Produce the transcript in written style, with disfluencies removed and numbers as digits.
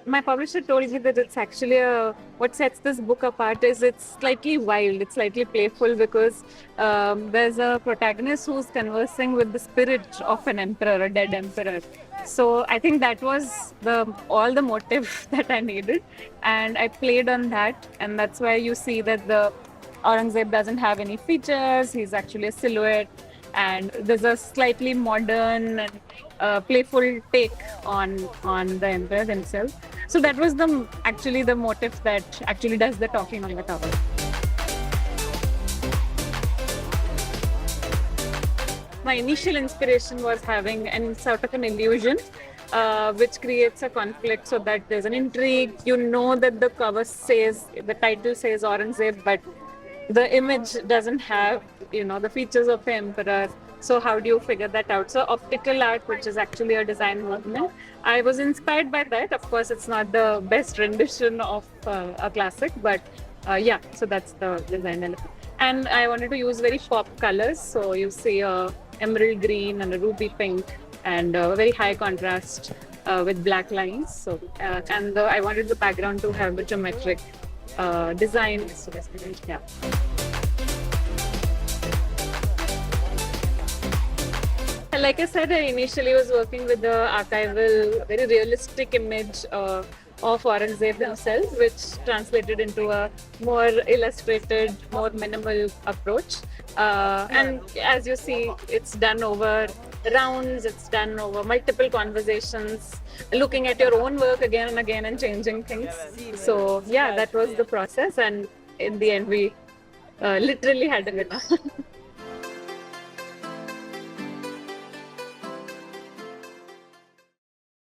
my publisher told me that it's actually what sets this book apart is it's slightly wild, it's slightly playful because there's a protagonist who's conversing with the spirit of an emperor, a dead emperor. So I think that was the all the motive that I needed, and I played on that, and that's why you see that the Aurangzeb doesn't have any features. He's actually a silhouette, and there's a slightly modern and playful take on the emperor himself. So that was the actually the motive that actually does the talking on the cover. My initial inspiration was having an sort of an illusion, which creates a conflict so that there's an intrigue. You know that the cover says, the title says Aurangzeb, but the image doesn't have, the features of the emperor. So how do you figure that out? So optical art, which is actually a design movement, I was inspired by that. Of course, it's not the best rendition of a classic, but yeah, so that's the design element. And I wanted to use very pop colors. So you see a emerald green and a ruby pink and a very high contrast with black lines. So and I wanted the background to have a geometric design. So basically, yeah. Like I said, I initially was working with the archival, very realistic image of Aurangzeb himself, which translated into a more illustrated, more minimal approach. And as you see, it's done over rounds, it's done over multiple conversations, looking at your own work again and again and changing things. So, yeah, that was the process. And in the end, we literally had a winner.